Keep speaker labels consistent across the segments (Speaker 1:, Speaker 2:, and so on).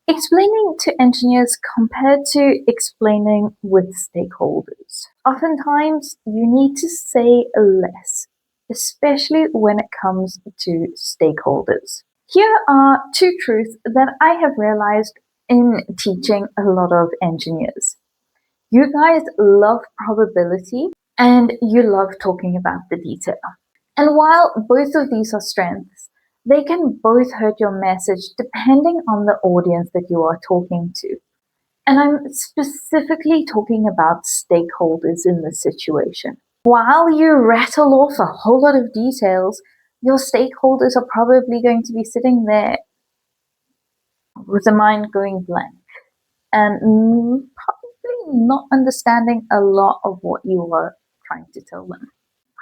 Speaker 1: Explaining to engineers compared to explaining with stakeholders. Oftentimes, you need to say less, especially when it comes to stakeholders. Here are two truths that I have realized in teaching a lot of engineers. You guys love probability and you love talking about the detail. And while both of these are strengths, they can both hurt your message depending on the audience that you are talking to. And I'm specifically talking about stakeholders in this situation. While you rattle off a whole lot of details, your stakeholders are probably going to be sitting there with a mind going blank and probably not understanding a lot of what you are trying to tell them.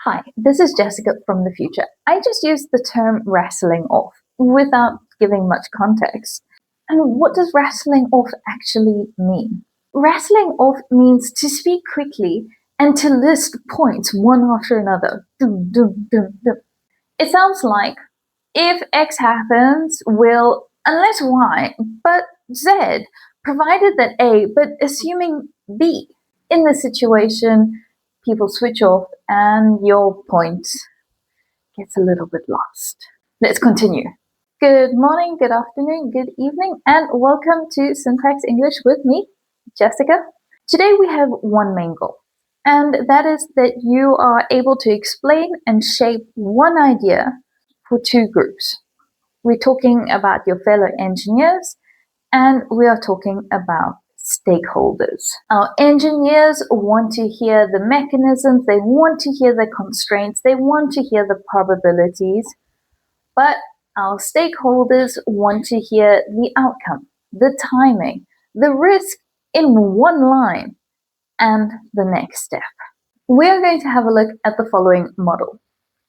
Speaker 1: Hi, this is Jessica from the future. I just used the term rattling off without giving much context. And what does rattling off actually mean? Rattling off means to speak quickly and to list points one after another. Dum, dum, dum, dum. It sounds like if X happens, will, unless Y, but Z, provided that A, but assuming B. In this situation, people switch off and your point gets a little bit lost. Let's continue. Good morning, good afternoon, good evening, and welcome to Syntax English with me, Jessica. Today we have one main goal, and that is that you are able to explain and shape one idea for two groups. We're talking about your fellow engineers, and we are talking about stakeholders. Our engineers want to hear the mechanisms, they want to hear the constraints, they want to hear the probabilities, but our stakeholders want to hear the outcome, the timing, the risk in one line, and the next step. We're going to have a look at the following model.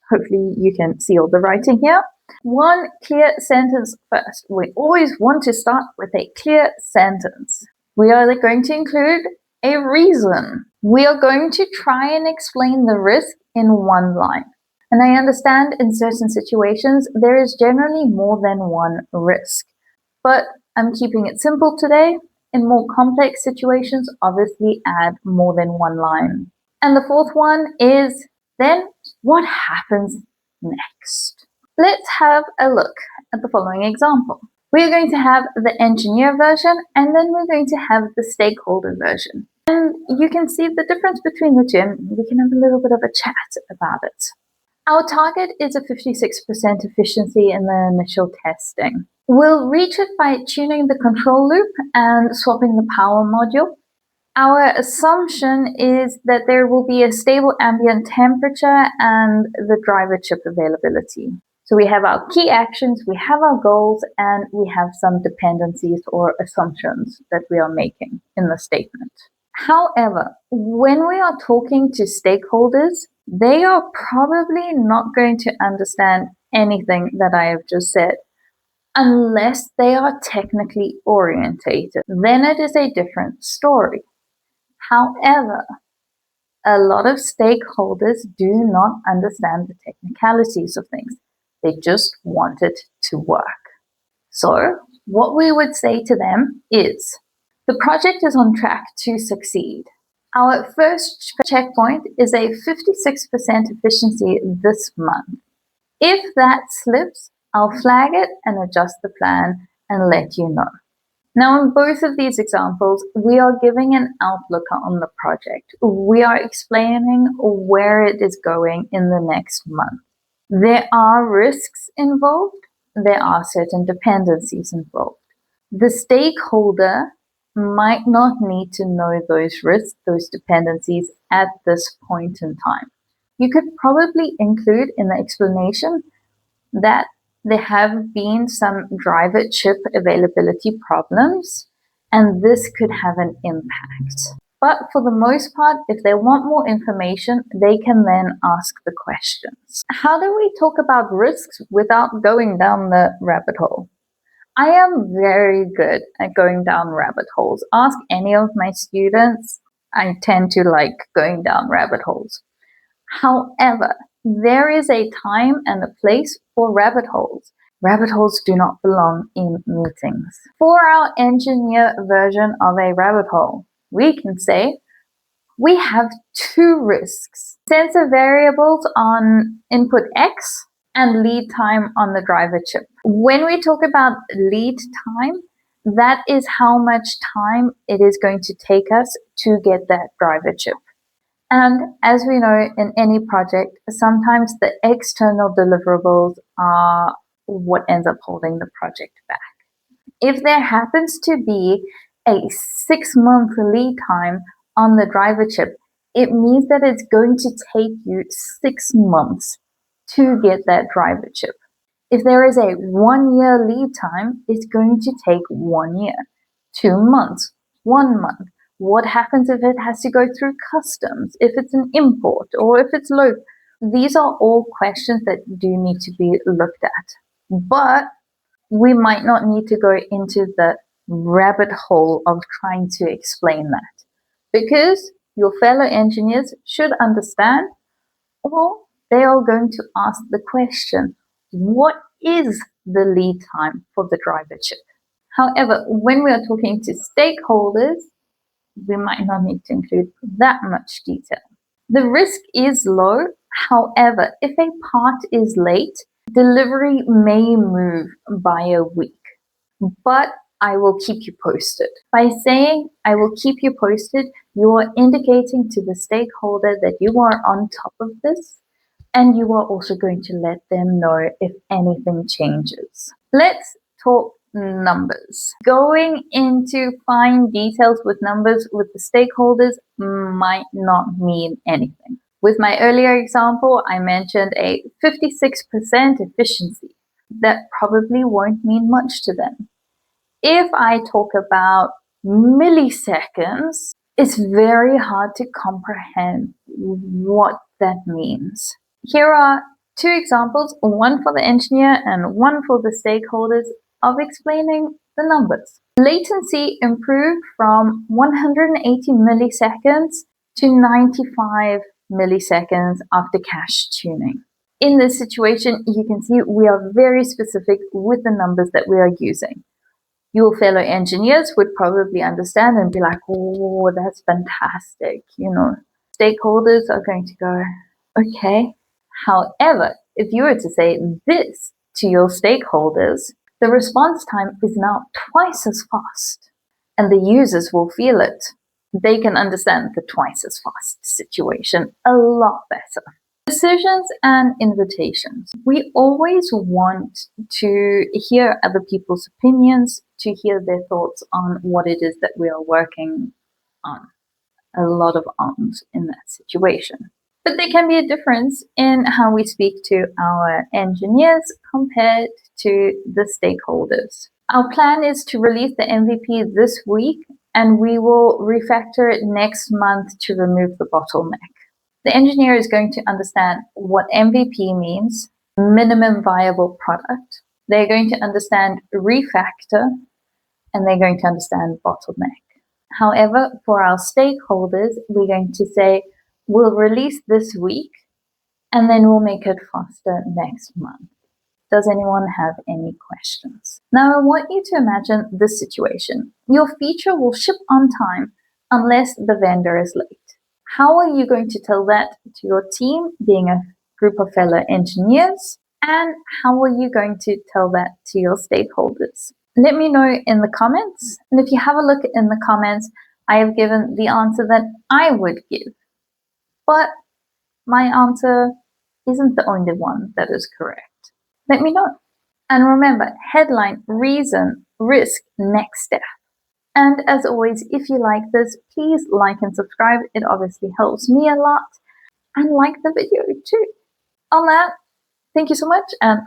Speaker 1: Hopefully you can see all the writing here. One clear sentence first. We always want to start with a clear sentence. We are going to include a reason. We are going to try and explain the risk in one line. And I understand in certain situations there is generally more than one risk. But I'm keeping it simple today. In more complex situations, obviously add more than one line. And the fourth one is then what happens next? Let's have a look at the following example. We're going to have the engineer version and then we're going to have the stakeholder version. And you can see the difference between the two and we can have a little bit of a chat about it. Our target is a 56% efficiency in the initial testing. We'll reach it by tuning the control loop and swapping the power module. Our assumption is that there will be a stable ambient temperature and the driver chip availability. So we have our key actions, we have our goals, and we have some dependencies or assumptions that we are making in the statement. However, when we are talking to stakeholders, they are probably not going to understand anything that I have just said unless they are technically orientated. Then it is a different story. However, a lot of stakeholders do not understand the technicalities of things. They just want it to work. So what we would say to them is, the project is on track to succeed. Our first checkpoint is a 56% efficiency this month. If that slips, I'll flag it and adjust the plan and let you know. Now, in both of these examples, we are giving an outlook on the project. We are explaining where it is going in the next month. There are risks involved. There are certain dependencies involved. The stakeholder might not need to know those risks, those dependencies at this point in time. You could probably include in the explanation that there have been some driver chip availability problems, and this could have an impact. But for the most part, if they want more information, they can then ask the questions. How do we talk about risks without going down the rabbit hole? I am very good at going down rabbit holes. Ask any of my students. I tend to like going down rabbit holes. However, there is a time and a place for rabbit holes. Rabbit holes do not belong in meetings. For our engineer version of a rabbit hole, we can say we have two risks: sensor variables on input X and lead time on the driver chip. When we talk about lead time, that is how much time it is going to take us to get that driver chip. And as we know, in any project, sometimes the external deliverables are what ends up holding the project back. If there happens to be a 6-month lead time on the driver chip, it means that it's going to take you 6 months to get that driver chip. If there is a 1-year lead time, it's going to take 1 year, 2 months, 1 month. What happens if it has to go through customs, if it's an import, or if it's local? These are all questions that do need to be looked at. But we might not need to go into the rabbit hole of trying to explain that, because your fellow engineers should understand, or they are going to ask the question, what is the lead time for the driver chip? However, when we are talking to stakeholders, we might not need to include that much detail. The risk is low. However, if a part is late, delivery may move by a week, but I will keep you posted. By saying I will keep you posted, you are indicating to the stakeholder that you are on top of this, and you are also going to let them know if anything changes. Let's talk numbers. Going into fine details with numbers with the stakeholders might not mean anything. With my earlier example, I mentioned a 56% efficiency. That probably won't mean much to them. If I talk about milliseconds, it's very hard to comprehend what that means. Here are two examples, one for the engineer and one for the stakeholders, of explaining the numbers. Latency improved from 180 milliseconds to 95 milliseconds after cache tuning. In this situation, you can see we are very specific with the numbers that we are using. Your fellow engineers would probably understand and be like, oh, that's fantastic. Stakeholders are going to go, okay. However, if you were to say this to your stakeholders, the response time is now twice as fast, and the users will feel it. They can understand the twice as fast situation a lot better. Decisions and invitations. We always want to hear other people's opinions, to hear their thoughts on what it is that we are working on. A lot of arms in that situation. But there can be a difference in how we speak to our engineers compared to the stakeholders. Our plan is to release the MVP this week, and we will refactor it next month to remove the bottleneck. The engineer is going to understand what MVP means, minimum viable product. They're going to understand refactor, and they're going to understand bottleneck. However, for our stakeholders, we're going to say, we'll release this week, and then we'll make it faster next month. Does anyone have any questions? Now, I want you to imagine this situation. Your feature will ship on time unless the vendor is late. How are you going to tell that to your team, being a group of fellow engineers? And how are you going to tell that to your stakeholders? Let me know in the comments. And if you have a look in the comments, I have given the answer that I would give. But my answer isn't the only one that is correct. Let me know. And remember, headline, reason, risk, next step. And as always, if you like this, please like and subscribe. It obviously helps me a lot. And like the video too. On that, thank you so much, and